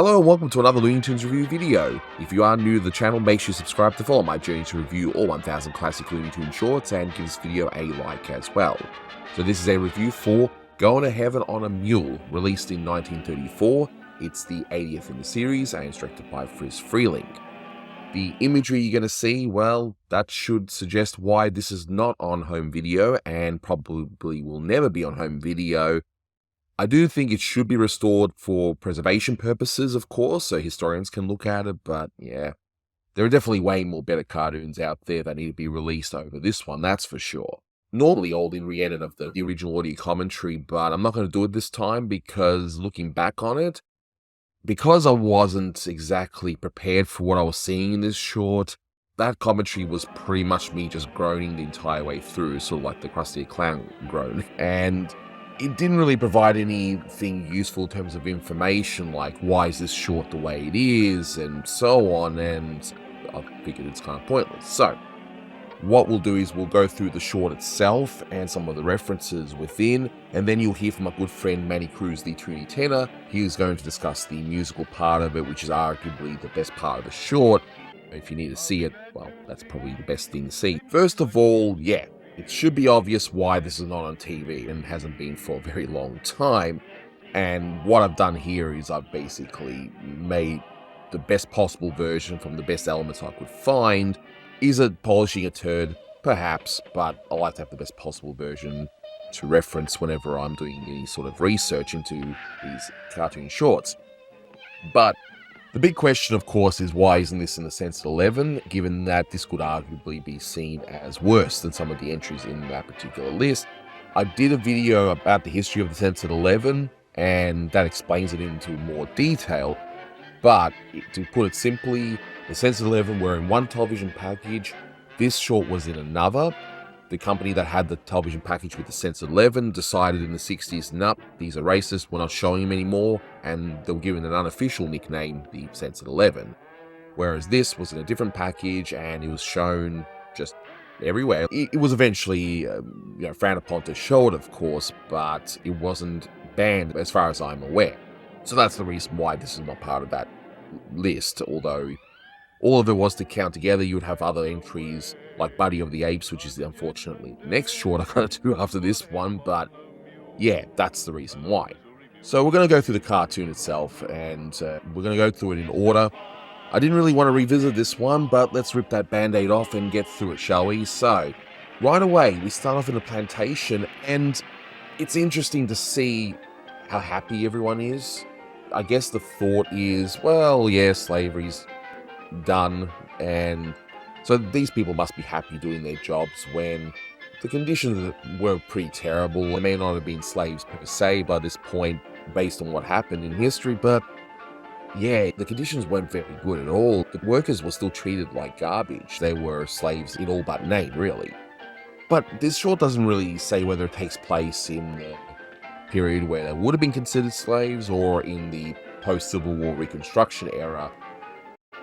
Hello and welcome to another Looney Tunes review video. If you are new to the channel, make sure you subscribe to follow my journey to review all 1000 classic Looney Tunes shorts and give this video a like as well. So this is a review for Goin' to Heaven on a Mule, released in 1934. It's the 80th in the series and it's directed by Friz Freleng. The imagery you're going to see, well, that should suggest why this is not on home video and probably will never be on home video. I do think it should be restored for preservation purposes, of course, so historians can look at it, but yeah, there are definitely way more better cartoons out there that need to be released over this one, that's for sure. Normally old in Rhiannon of the original audio commentary, but I'm not going to do it this time because looking back on it, because I wasn't exactly prepared for what I was seeing in this short, that commentary was pretty much me just groaning the entire way through, sort of like the Krusty the Clown groan, and it didn't really provide anything useful in terms of information, like why is this short the way it is, and so on, and I figured it's kind of pointless. So, what we'll do is we'll go through the short itself and some of the references within, and then you'll hear from my good friend Manny Cruz, the Toonie Tenor. He is going to discuss the musical part of it, which is arguably the best part of the short. If you need to see it, well, that's probably the best thing to see. First of all, yeah, it should be obvious why this is not on TV and hasn't been for a very long time. And what I've done here is I've basically made the best possible version from the best elements I could find. Is it polishing a turd? Perhaps, but I like to have the best possible version to reference whenever I'm doing any sort of research into these cartoon shorts. But the big question, of course, is why isn't this in the Censored 11, given that this could arguably be seen as worse than some of the entries in that particular list. I did a video about the history of the Censored 11, and that explains it into more detail, but to put it simply, the Censored 11 were in one television package, this short was in another. The company that had the television package with the Censored 11 decided in the 60s, nope, these are racist, we're not showing them anymore, and they were given an unofficial nickname, the Censored 11. Whereas this was in a different package, and it was shown just everywhere. It was eventually frowned upon to show it, of course, but it wasn't banned as far as I'm aware. So that's the reason why this is not part of that list, although all of it was to count together. You would have other entries like Buddy of the Apes, which is unfortunately the next short I'm going to do after this one, but yeah, that's the reason why. So we're going to go through the cartoon itself, and we're going to go through it in order. I didn't really want to revisit this one, but let's rip that band-aid off and get through it, shall we? So, right away, we start off in a plantation, and it's interesting to see how happy everyone is. I guess the thought is, well, yeah, slavery's done, and so these people must be happy doing their jobs when the conditions were pretty terrible. They may not have been slaves per se by this point based on what happened in history, but yeah, the conditions weren't very good at all. The workers were still treated like garbage. They were slaves in all but name, really. But this short doesn't really say whether it takes place in the period where they would have been considered slaves or in the post-Civil War Reconstruction era.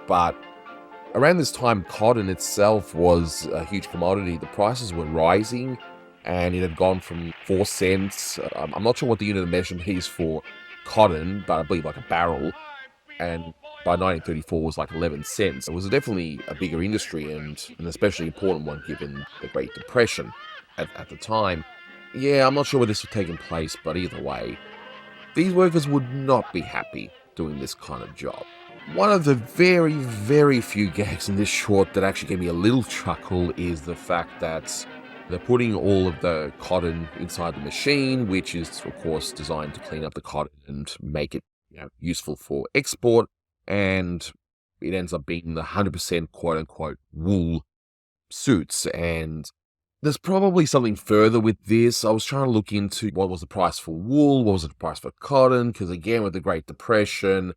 But around this time, cotton itself was a huge commodity. The prices were rising, and it had gone from 4 cents. I'm not sure what the unit of measurement is for cotton, but I believe like a barrel. And by 1934 was like 11 cents. It was definitely a bigger industry and an especially important one given the Great Depression at the time. Yeah, I'm not sure where this was taking place, but either way, these workers would not be happy doing this kind of job. One of the very, very few gags in this short that actually gave me a little chuckle is the fact that they're putting all of the cotton inside the machine, which is, of course, designed to clean up the cotton and make it useful for export, and it ends up being the 100% quote-unquote wool suits, and there's probably something further with this. I was trying to look into what was the price for wool, what was the price for cotton, because again, with the Great Depression,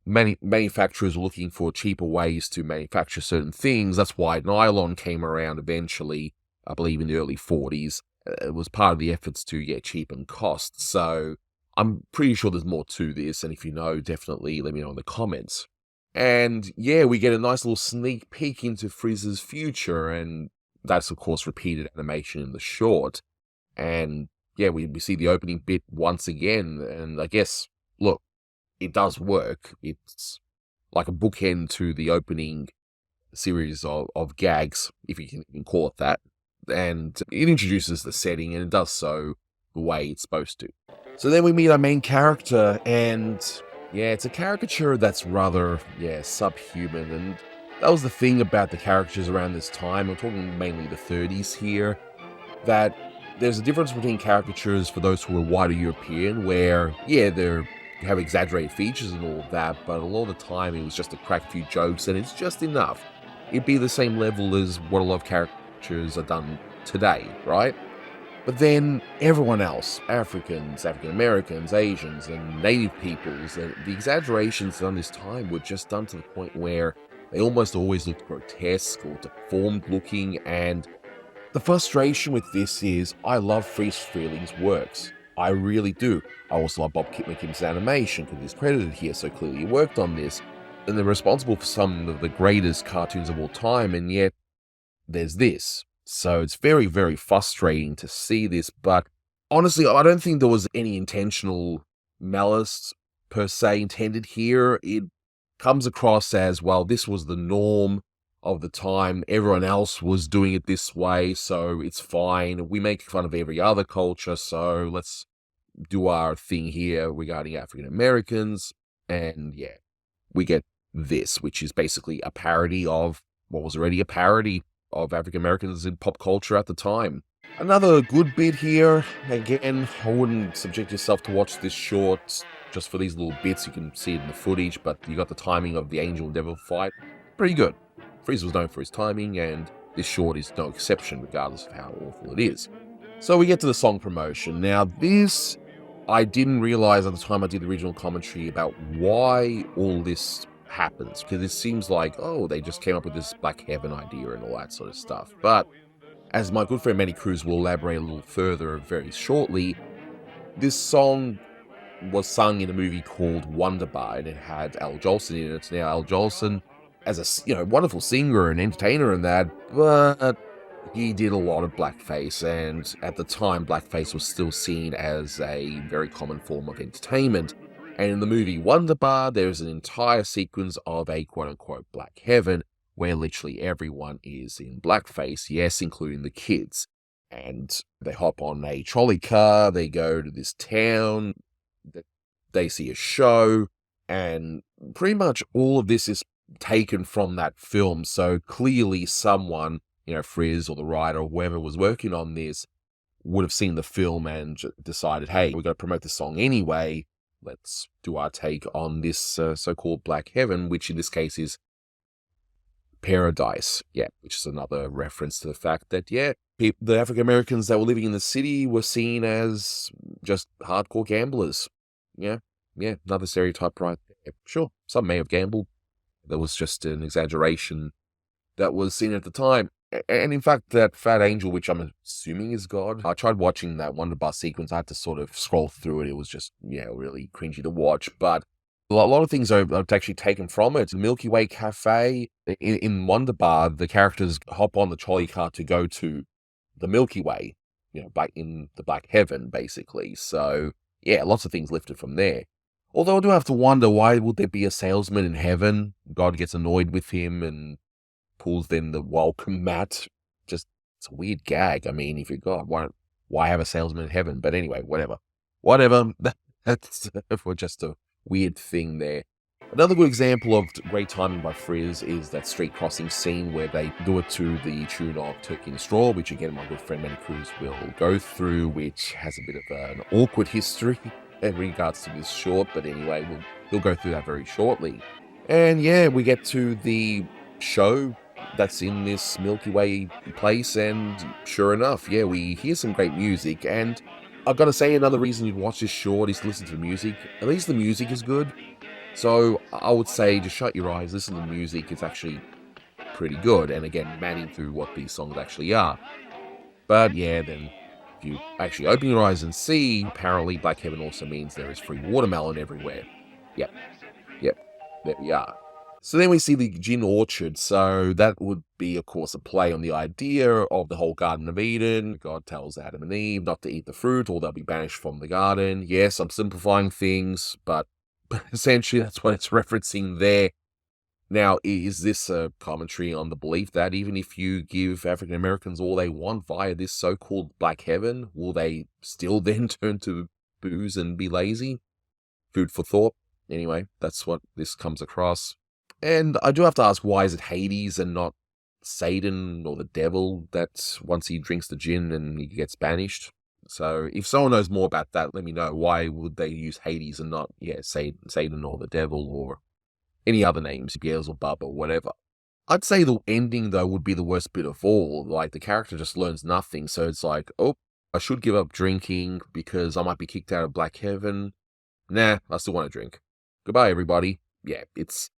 many manufacturers were looking for cheaper ways to manufacture certain things. That's why nylon came around eventually, I believe in the early 40s. It was part of the efforts to cheapen costs. So I'm pretty sure there's more to this, and if you know, definitely let me know in the comments. And yeah, we get a nice little sneak peek into Friz's future, and that's of course repeated animation in the short. And yeah, we see the opening bit once again, and I guess, look, it does work. It's like a bookend to the opening series of gags, if you can even call it that. And it introduces the setting, and it does so the way it's supposed to. So then we meet our main character, and yeah, it's a caricature that's rather, subhuman. And that was the thing about the caricatures around this time. I'm talking mainly the 30s here, that there's a difference between caricatures for those who are white or European, where, they have exaggerated features and all of that, but a lot of the time it was just to crack a few jokes, and it's just enough. It'd be the same level as what a lot of caricatures are done today, right? But then everyone else, Africans, African Americans, Asians, and Native peoples, the exaggerations done this time were just done to the point where they almost always looked grotesque or deformed looking, and the frustration with this is I love Freeze Freeling's works. I really do. I also love Bob McKim's animation because he's credited here, so clearly he worked on this. And they're responsible for some of the greatest cartoons of all time, and yet there's this. So it's very, very frustrating to see this, but honestly, I don't think there was any intentional malice per se intended here. It comes across as, well, this was the norm of the time. Everyone else was doing it this way, so it's fine. We make fun of every other culture, so let's do our thing here regarding African Americans. And yeah, we get this, which is basically a parody of what was already a parody of African Americans in pop culture at the time. Another good bit here, again, I wouldn't subject yourself to watch this short just for these little bits. You can see it in the footage, but you got the timing of the Angel and Devil fight. Pretty good. Freeze was known for his timing, and this short is no exception, regardless of how awful it is. So we get to the song promotion. Now this, I didn't realize at the time I did the original commentary about why all this happens, because it seems like, oh, they just came up with this Black Heaven idea and all that sort of stuff. But as my good friend Manny Cruz will elaborate a little further very shortly, this song was sung in a movie called Wonderbar, and it had Al Jolson in it. Now, Al Jolson, as a wonderful singer and entertainer and that, but he did a lot of blackface, and at the time, blackface was still seen as a very common form of entertainment. And in the movie Wonderbar, there's an entire sequence of a quote-unquote Black Heaven, where literally everyone is in blackface, yes, including the kids. And they hop on a trolley car, they go to this town, they see a show, and pretty much all of this is taken from that film. So clearly someone, Frizz or the writer or whoever was working on this, would have seen the film and decided, hey, we've got to promote the song anyway. Let's do our take on this so-called Black Heaven, which in this case is Paradise. Yeah, which is another reference to the fact that, the African Americans that were living in the city were seen as just hardcore gamblers. Yeah, another stereotype right there. Sure, some may have gambled. That was just an exaggeration that was seen at the time. And in fact, that fat angel, which I'm assuming is God, I tried watching that Wonderbar sequence. I had to sort of scroll through it. It was just, really cringy to watch. But a lot of things are actually taken from it. The Milky Way Cafe, in Wonderbar, the characters hop on the trolley car to go to the Milky Way, back in the Black Heaven, basically. So, lots of things lifted from there. Although I do have to wonder, why would there be a salesman in heaven? God gets annoyed with him and pulls then the welcome mat. Just, it's a weird gag. I mean, if you're God, why have a salesman in heaven? But anyway, whatever. That's for just a weird thing there. Another good example of great timing by Frizz is that street crossing scene where they do it to the tune of Turkey and Straw, which again my good friend Manny Cruz will go through, which has a bit of an awkward history in regards to this short, but anyway, we'll go through that very shortly. And we get to the show that's in this Milky Way place, and sure enough, we hear some great music. And I've got to say, another reason you'd watch this short is to listen to the music. At least the music is good. So I would say just shut your eyes, listen to the music. It's actually pretty good. And again, manning through what these songs actually are. But then if you actually open your eyes and see, apparently Black Heaven also means there is free watermelon everywhere. Yep, there we are. So then we see the gin orchard. So that would be, of course, a play on the idea of the whole Garden of Eden. God tells Adam and Eve not to eat the fruit or they'll be banished from the garden. Yes, I'm simplifying things, but But essentially, that's what it's referencing there. Now, is this a commentary on the belief that even if you give African Americans all they want via this so-called black heaven, will they still then turn to booze and be lazy? Food for thought. Anyway, that's what this comes across. And I do have to ask, why is it Hades and not Satan or the devil that once he drinks the gin and he gets banished? So if someone knows more about that, let me know. Why would they use Hades and not, Satan or the devil or any other names, Beelzebub or whatever? I'd say the ending, though, would be the worst bit of all. Like, the character just learns nothing, so it's like, oh, I should give up drinking because I might be kicked out of Black Heaven. Nah, I still want to drink. Goodbye, everybody. Yeah, it's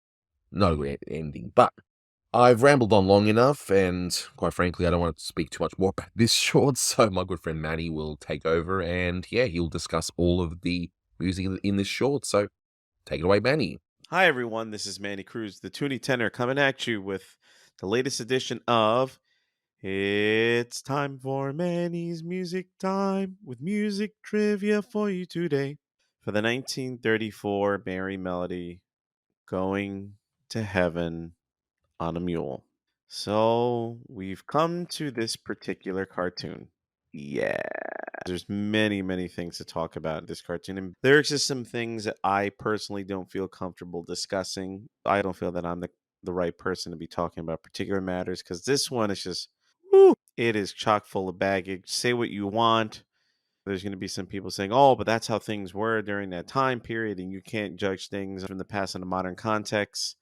not a good ending, but I've rambled on long enough, and quite frankly, I don't want to speak too much more about this short, so my good friend Manny will take over, and yeah, he'll discuss all of the music in this short, so take it away, Manny. Hi, everyone. This is Manny Cruz, the Toonie Tenor, coming at you with the latest edition of It's Time for Manny's Music Time with music trivia for you today. For the 1934 Merry Melody, Going to Heaven on a Mule. So, we've come to this particular cartoon. Yeah. There's many things to talk about in this cartoon. And there's just some things that I personally don't feel comfortable discussing. I don't feel that I'm the right person to be talking about particular matters because this one is just, whew, it is chock full of baggage. Say what you want. There's going to be some people saying, oh, but that's how things were during that time period, and you can't judge things from the past in a modern context.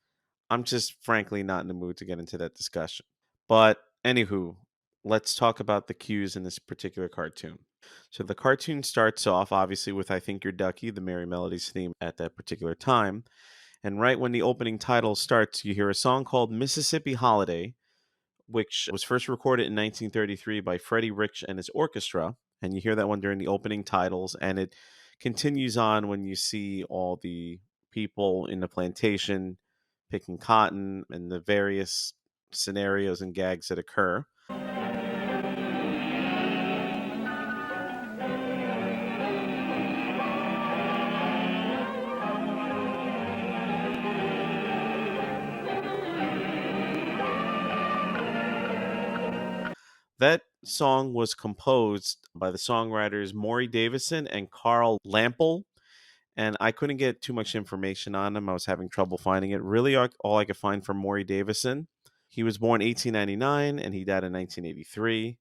I'm just frankly not in the mood to get into that discussion. But anywho, let's talk about the cues in this particular cartoon. So the cartoon starts off obviously with I Think You're Ducky, the Merry Melodies theme at that particular time. And right when the opening title starts, you hear a song called Mississippi Holiday, which was first recorded in 1933 by Freddie Rich and his orchestra. And you hear that one during the opening titles, and it continues on when you see all the people in the plantation picking cotton and the various scenarios and gags that occur. That song was composed by the songwriters Maury Davison and Carl Lampel, and I couldn't get too much information on him. I was having trouble finding it. Really, all I could find from Maury Davison. He was born 1899 and he died in 1983.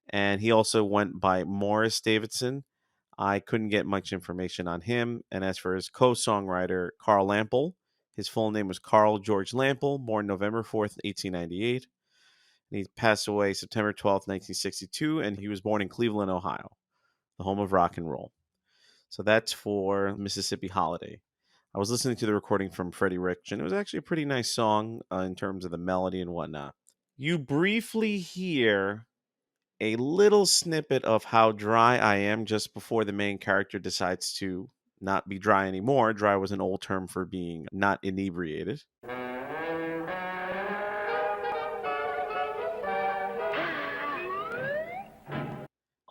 And he also went by Morris Davidson. I couldn't get much information on him. And as for his co songwriter, Carl Lampel, his full name was Carl George Lampel, born November 4th, 1898. And he passed away September 12th, 1962. And he was born in Cleveland, Ohio, the home of rock and roll. So that's for Mississippi Holiday. I was listening to the recording from Freddie Rich, and it was actually a pretty nice song in terms of the melody and whatnot. You briefly hear a little snippet of how dry I am just before the main character decides to not be dry anymore. Dry was an old term for being not inebriated.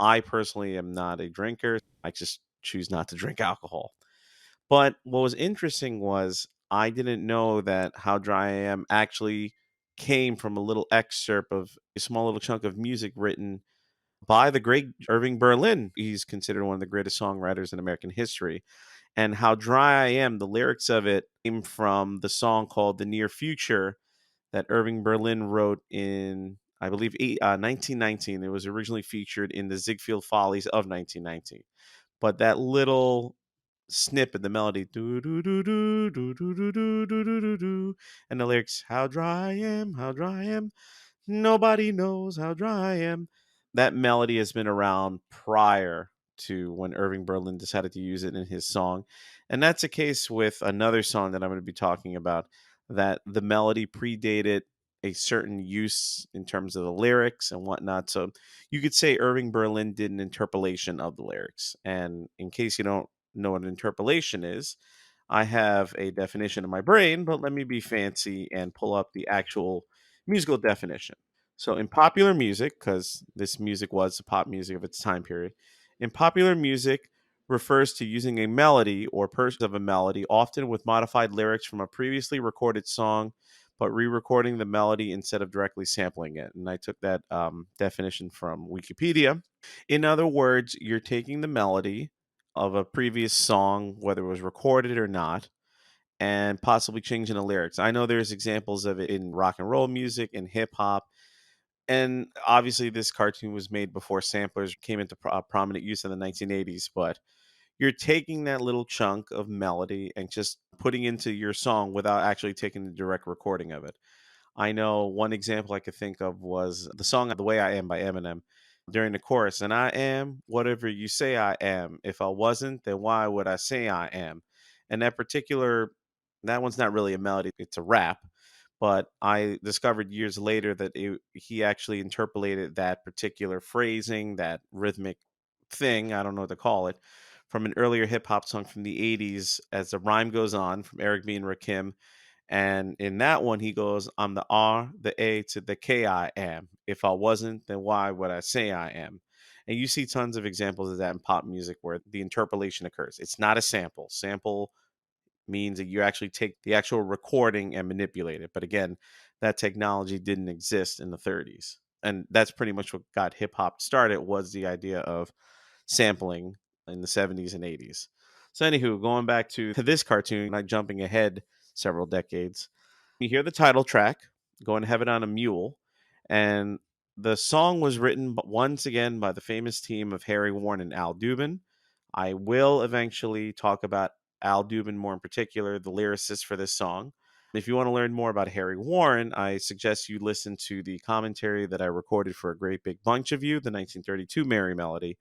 I personally am not a drinker. I just choose not to drink alcohol. But what was interesting was I didn't know that How Dry I Am actually came from a little excerpt of a small little chunk of music written by the great Irving Berlin. He's considered one of the greatest songwriters in American history. And How Dry I Am, the lyrics of it came from the song called The Near Future that Irving Berlin wrote in, I believe, 1919. It was originally featured in the Ziegfeld Follies of 1919. But that little snippet, the melody, do do do do do do do do do do do do, and the lyrics, how dry I am, how dry I am, nobody knows how dry I am. That melody has been around prior to when Irving Berlin decided to use it in his song. And that's a case with another song that I'm going to be talking about, that the melody predated a certain use in terms of the lyrics and whatnot. So you could say Irving Berlin did an interpolation of the lyrics. And in case you don't know what an interpolation is, I have a definition in my brain, but let me be fancy and pull up the actual musical definition. So, in popular music, because this music was the pop music of its time period, in popular music, refers to using a melody or portion of a melody, often with modified lyrics from a previously recorded song, but re recording the melody instead of directly sampling it. And I took that definition from Wikipedia. In other words, you're taking the melody of a previous song, whether it was recorded or not, and possibly changing the lyrics. I know there's examples of it in rock and roll music and hip hop. And obviously, this cartoon was made before samplers came into prominent use in the 1980s. But you're taking that little chunk of melody and just putting into your song without actually taking the direct recording of it. I know one example I could think of was the song The Way I Am by Eminem during the chorus. And I am whatever you say I am. If I wasn't, then why would I say I am? And that one's not really a melody, it's a rap. But I discovered years later that he actually interpolated that particular phrasing, that rhythmic thing, I don't know what to call it, from an earlier hip hop song from the 80s as the rhyme goes on from Eric B. and Rakim. And in that one, he goes, I'm the R, the A to the K I am. If I wasn't, then why would I say I am? And you see tons of examples of that in pop music where the interpolation occurs. It's not a sample. Sample means that you actually take the actual recording and manipulate it. But again, that technology didn't exist in the 30s. And that's pretty much what got hip hop started, was the idea of sampling in the 70s and 80s. So anywho, going back to this cartoon, not jumping ahead several decades, you hear the title track, Going to Heaven on a Mule, and the song was written once again by the famous team of Harry Warren and Al Dubin. I will eventually talk about Al Dubin more in particular, the lyricist for this song. If you want to learn more about Harry Warren, I suggest you listen to the commentary that I recorded for a great big bunch of you, the 1932 Merry Melody.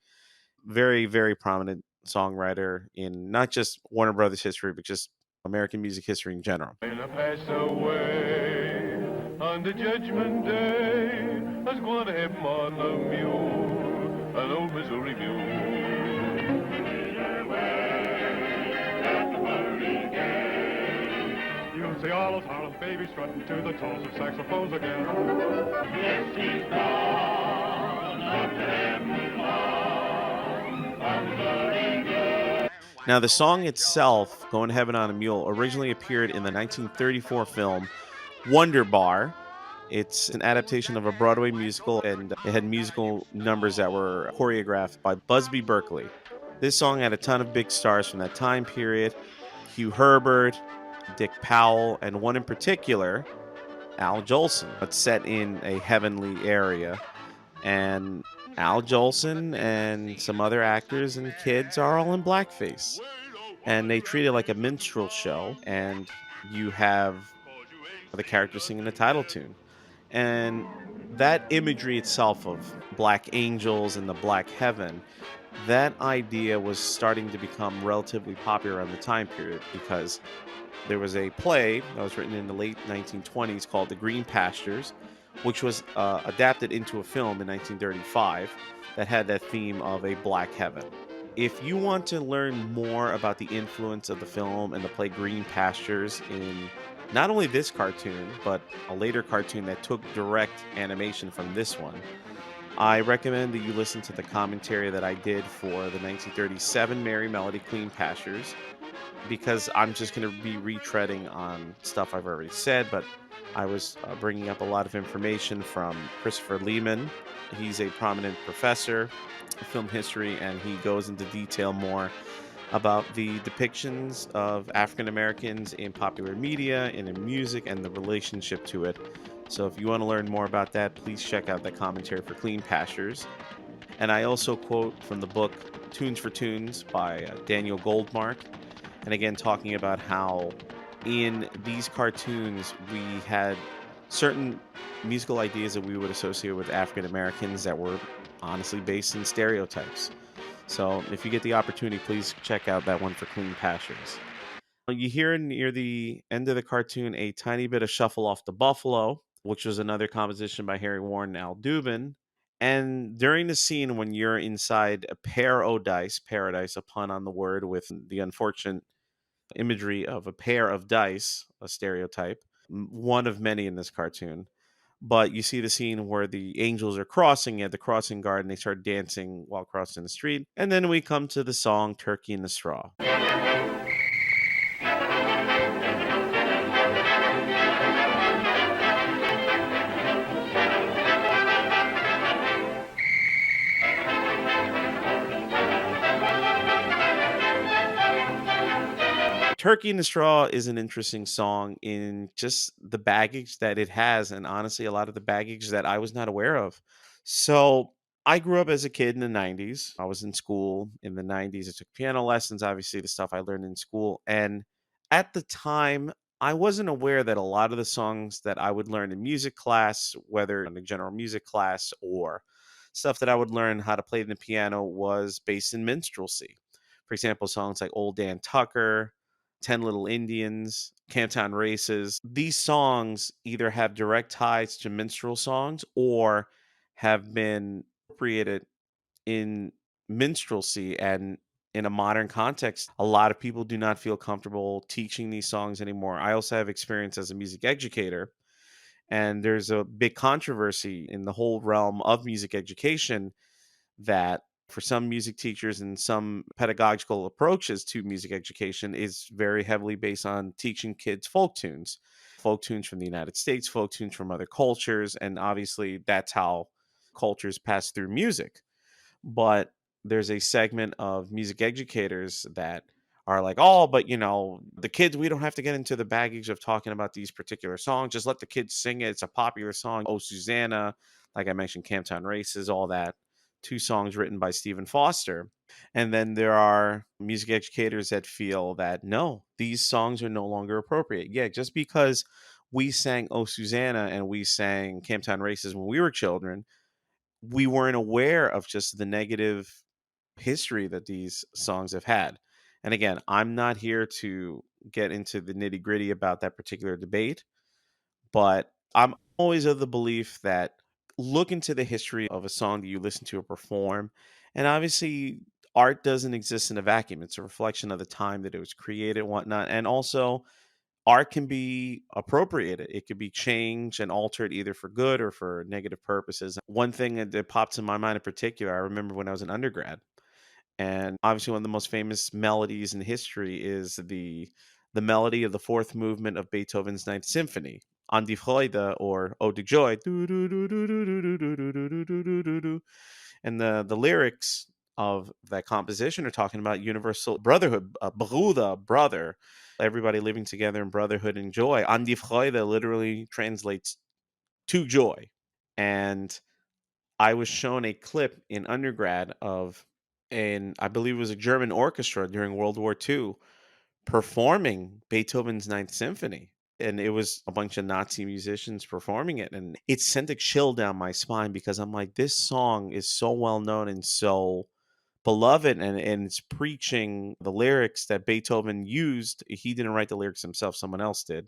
Very, very prominent songwriter in not just Warner Brothers history, but just American music history in general. When I pass away on the judgment day, I was going to have on a mule, an old Missouri mule. You'll see all those Harlem babies strutting to the tones of saxophones again. Yes, he's gone up to heaven on Missouri mule. Now, the song itself, Going to Heaven on a Mule, originally appeared in the 1934 film Wonder Bar. It's an adaptation of a Broadway musical, and it had musical numbers that were choreographed by Busby Berkeley. This song had a ton of big stars from that time period: Hugh Herbert, Dick Powell, and one in particular, Al Jolson. It's set in a heavenly area, and Al Jolson and some other actors and kids are all in blackface. And they treat it like a minstrel show, and you have the characters singing the title tune. And that imagery itself of black angels and the black heaven, that idea was starting to become relatively popular in the time period, because there was a play that was written in the late 1920s called The Green Pastures, which was adapted into a film in 1935 that had that theme of a black heaven. If you want to learn more about the influence of the film and the play Green Pastures in not only this cartoon, but a later cartoon that took direct animation from this one, I recommend that you listen to the commentary that I did for the 1937 Merry Melody Clean Pastures, because I'm just going to be retreading on stuff I've already said, but I was bringing up a lot of information from Christopher Lehman. He's a prominent professor of film history, and he goes into detail more about the depictions of African Americans in popular media and in music and the relationship to it. So if you want to learn more about that, please check out that commentary for Clean Pastures. And I also quote from the book Tunes for Tunes by Daniel Goldmark. And again, talking about how in these cartoons we had certain musical ideas that we would associate with African Americans that were honestly based in stereotypes. So if you get the opportunity, please check out that one for Clean Pastures. You hear near the end of the cartoon a tiny bit of Shuffle Off the Buffalo, which was another composition by Harry Warren and Al Dubin. And during the scene when you're inside a paradise, a pun on the word with the unfortunate imagery of a pair of dice, a stereotype, one of many in this cartoon. But you see the scene where the angels are crossing at the crossing guard and they start dancing while crossing the street. And then we come to the song Turkey in the Straw. Turkey in the Straw is an interesting song in just the baggage that it has, and honestly, a lot of the baggage that I was not aware of. So, I grew up as a kid in the 90s. I was in school in the 90s. I took piano lessons, obviously, the stuff I learned in school. And at the time, I wasn't aware that a lot of the songs that I would learn in music class, whether in a general music class or stuff that I would learn how to play the piano, was based in minstrelsy. For example, songs like Old Dan Tucker, 10 Little Indians, Camptown Races. These songs either have direct ties to minstrel songs or have been appropriated in minstrelsy and in a modern context. A lot of people do not feel comfortable teaching these songs anymore. I also have experience as a music educator, and there's a big controversy in the whole realm of music education that for some music teachers and some pedagogical approaches to music education is very heavily based on teaching kids folk tunes from the United States, folk tunes from other cultures, and obviously that's how cultures pass through music. But there's a segment of music educators that are like, oh, but the kids, we don't have to get into the baggage of talking about these particular songs. Just let the kids sing it. It's a popular song. Oh, Susanna, like I mentioned, Camptown Races, all that. Two songs written by Stephen Foster. And then there are music educators that feel that no, these songs are no longer appropriate. Yeah, just because we sang Oh Susanna and we sang Camptown Races when we were children, we weren't aware of just the negative history that these songs have had. And again, I'm not here to get into the nitty gritty about that particular debate, but I'm always of the belief that look into the history of a song that you listen to or perform. And obviously, art doesn't exist in a vacuum. It's a reflection of the time that it was created and whatnot. And also, art can be appropriated. It could be changed and altered either for good or for negative purposes. One thing that pops in my mind in particular, I remember when I was an undergrad, and obviously one of the most famous melodies in history is the melody of the fourth movement of Beethoven's Ninth Symphony, An die Freude or Ode to Joy. And the lyrics of that composition are talking about universal brotherhood, Bruder, brother, everybody living together in brotherhood and joy. An die Freude literally translates to joy. And I was shown a clip in undergrad of I believe it was a German orchestra during World War II performing Beethoven's Ninth Symphony. And it was a bunch of Nazi musicians performing it. And it sent a chill down my spine because I'm like, this song is so well known and so beloved, and it's preaching the lyrics that Beethoven used. He didn't write the lyrics himself, someone else did.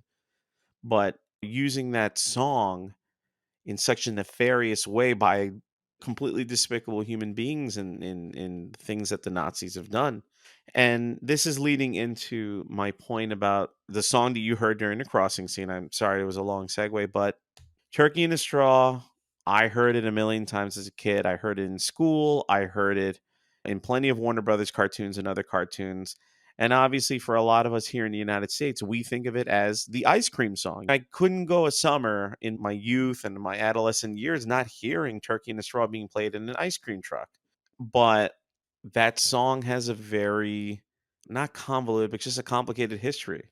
But using that song in such a nefarious way by completely despicable human beings and in things that the Nazis have done. And this is leading into my point about the song that you heard during the crossing scene. I'm sorry it was a long segue, but Turkey in a Straw, I heard it a million times as a kid. I heard it in school. I heard it in plenty of Warner Brothers cartoons and other cartoons. And obviously, for a lot of us here in the United States, we think of it as the ice cream song. I couldn't go a summer in my youth and my adolescent years not hearing Turkey in a Straw being played in an ice cream truck. But that song has a very, not convoluted, but just a complicated history.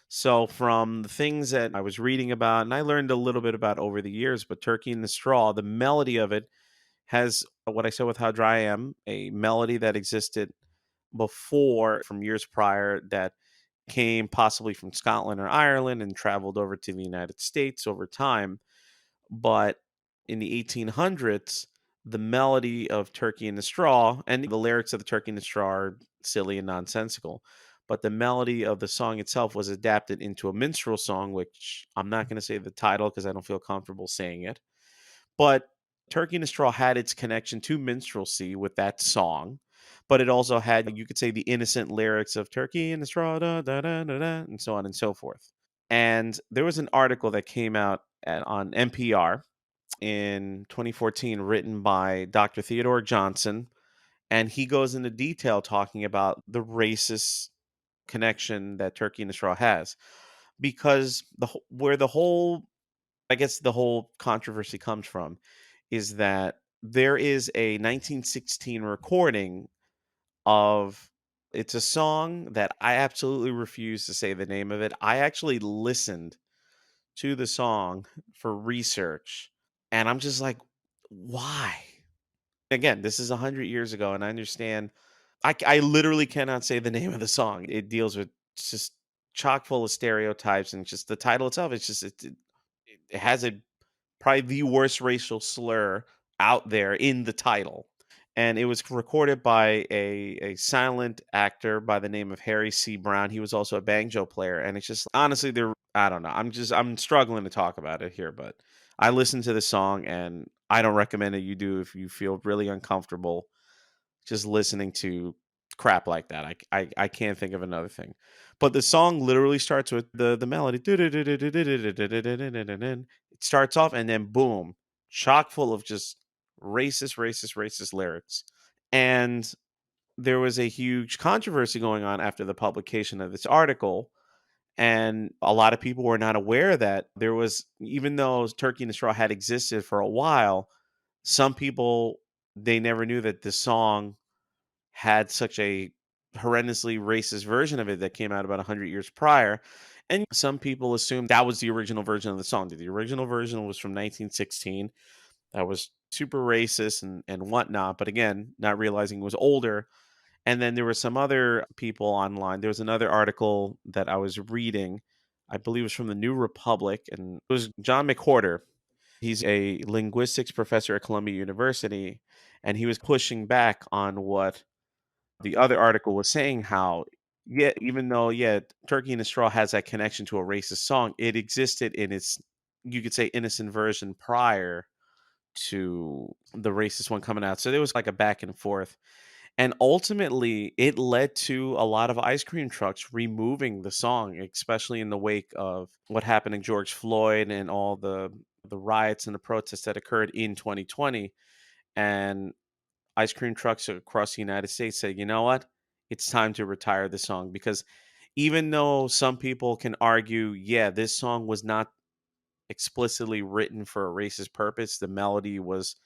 So, from the things that I was reading about, and I learned a little bit about over the years, but Turkey in the Straw, the melody of it has what I said with How Dry I Am, a melody that existed before from years prior that came possibly from Scotland or Ireland and traveled over to the United States over time. But in the 1800s, the melody of Turkey in the Straw and the lyrics of the Turkey in the Straw are silly and nonsensical. But the melody of the song itself was adapted into a minstrel song, which I'm not going to say the title because I don't feel comfortable saying it. But Turkey in the Straw had its connection to minstrelsy with that song. But it also had, you could say, the innocent lyrics of Turkey in the Straw, da, da, da, da, da, and so on and so forth. And there was an article that came out on NPR in 2014, written by Dr. Theodore Johnson. And he goes into detail talking about the racist connection that Turkey in the Straw has. Because where the whole, I guess, the whole controversy comes from is that there is a 1916 recording of, it's a song that I absolutely refuse to say the name of it. I actually listened to the song for research, and I'm just like, why? Again, this is 100 years ago, and I understand. I literally cannot say the name of the song. It deals with just chock full of stereotypes, and just the title itself. It's just it has a probably the worst racial slur out there in the title. And it was recorded by a silent actor by the name of Harry C. Brown. He was also a banjo player. And it's just honestly, I don't know. I'm struggling to talk about it here, but I listened to the song and I don't recommend that you do if you feel really uncomfortable just listening to crap like that. I can't think of another thing. But the song literally starts with the melody. It starts off and then boom, chock full of just racist lyrics. And there was a huge controversy going on after the publication of this article. And a lot of people were not aware that there was, even though Turkey in the Straw had existed for a while, some people, they never knew that the song had such a horrendously racist version of it that came out about 100 years prior. And some people assumed that was the original version of the song. The original version was from 1916. That was super racist and whatnot. But again, not realizing it was older. And then there were some other people online. There was another article that I was reading, I believe it was from the New Republic, and it was John McWhorter. He's a linguistics professor at Columbia University, and he was pushing back on what the other article was saying, how, yeah, even though, yeah, Turkey in a Straw has that connection to a racist song, it existed in its, you could say, innocent version prior to the racist one coming out. So there was like a back and forth. And ultimately, it led to a lot of ice cream trucks removing the song, especially in the wake of what happened in George Floyd and all the riots and the protests that occurred in 2020. And ice cream trucks across the United States said, you know what? It's time to retire the song, because even though some people can argue, yeah, this song was not explicitly written for a racist purpose, the melody was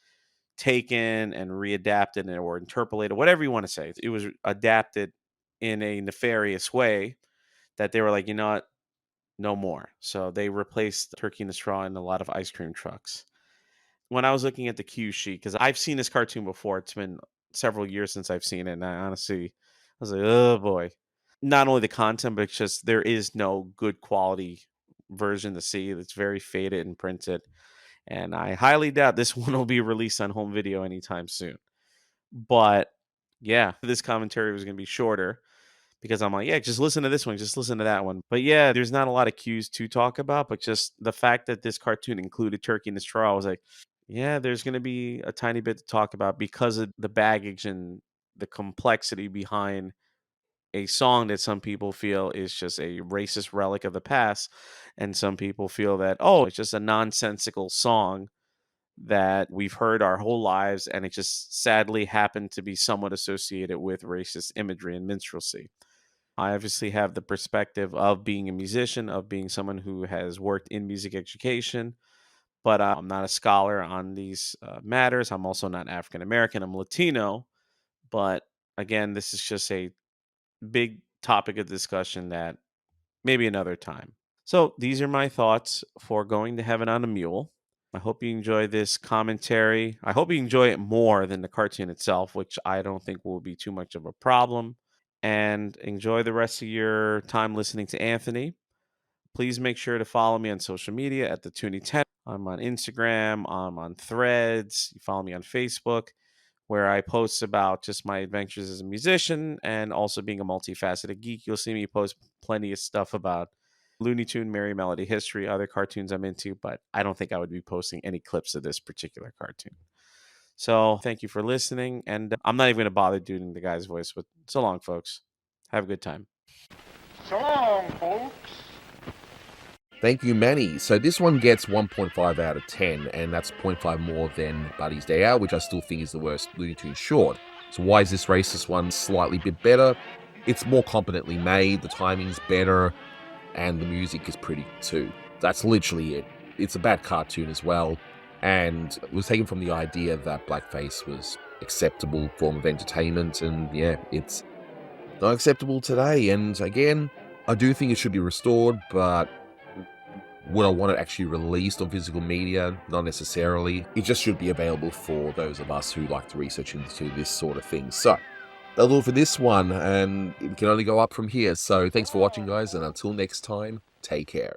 taken and readapted or interpolated, whatever you want to say. It was adapted in a nefarious way that they were like, you know what? No more. So they replaced Turkey in the Straw in a lot of ice cream trucks. When I was looking at the cue sheet, because I've seen this cartoon before, it's been several years since I've seen it, and I honestly, I was like, oh boy. Not only the content, but it's just there is no good quality version to see. It's very faded and printed. And I highly doubt this one will be released on home video anytime soon. But yeah, this commentary was going to be shorter because I'm like, yeah, just listen to this one, just listen to that one. But yeah, there's not a lot of cues to talk about, but just the fact that this cartoon included Turkey in the Straw, I was like, yeah, there's going to be a tiny bit to talk about because of the baggage and the complexity behind a song that some people feel is just a racist relic of the past. And some people feel that, oh, it's just a nonsensical song that we've heard our whole lives. And it just sadly happened to be somewhat associated with racist imagery and minstrelsy. I obviously have the perspective of being a musician, of being someone who has worked in music education, but I'm not a scholar on these matters. I'm also not African American. I'm Latino. But again, this is just a big topic of discussion that maybe another time. So these are my thoughts for Going to Heaven on a Mule. I hope you enjoy this commentary. I hope you enjoy it more than the cartoon itself, which I don't think will be too much of a problem. And enjoy the rest of your time listening to Anthony. Please make sure to follow me on social media at the Toonie 10. I'm on Instagram, I'm on Threads. You follow me on Facebook, where I post about just my adventures as a musician and also being a multifaceted geek. You'll see me post plenty of stuff about Looney Tune, Merry Melody History, other cartoons I'm into, but I don't think I would be posting any clips of this particular cartoon. So thank you for listening, and I'm not even going to bother doing the guy's voice, but so long, folks. Have a good time. So long, folks. Thank you, Manny. So this one gets 1.5 out of 10, and that's 0.5 more than Buddy's Day Out, which I still think is the worst Looney Tunes short. So why is this racist one slightly bit better? It's more competently made, the timing's better, and the music is pretty good too. That's literally it. It's a bad cartoon as well, and it was taken from the idea that blackface was acceptable form of entertainment, and yeah, it's not acceptable today. And again, I do think it should be restored, but would I want it actually released on physical media? Not necessarily. It just should be available for those of us who like to research into this sort of thing. So, that'll do it for this one, and it can only go up from here. So, thanks for watching, guys, and until next time, take care.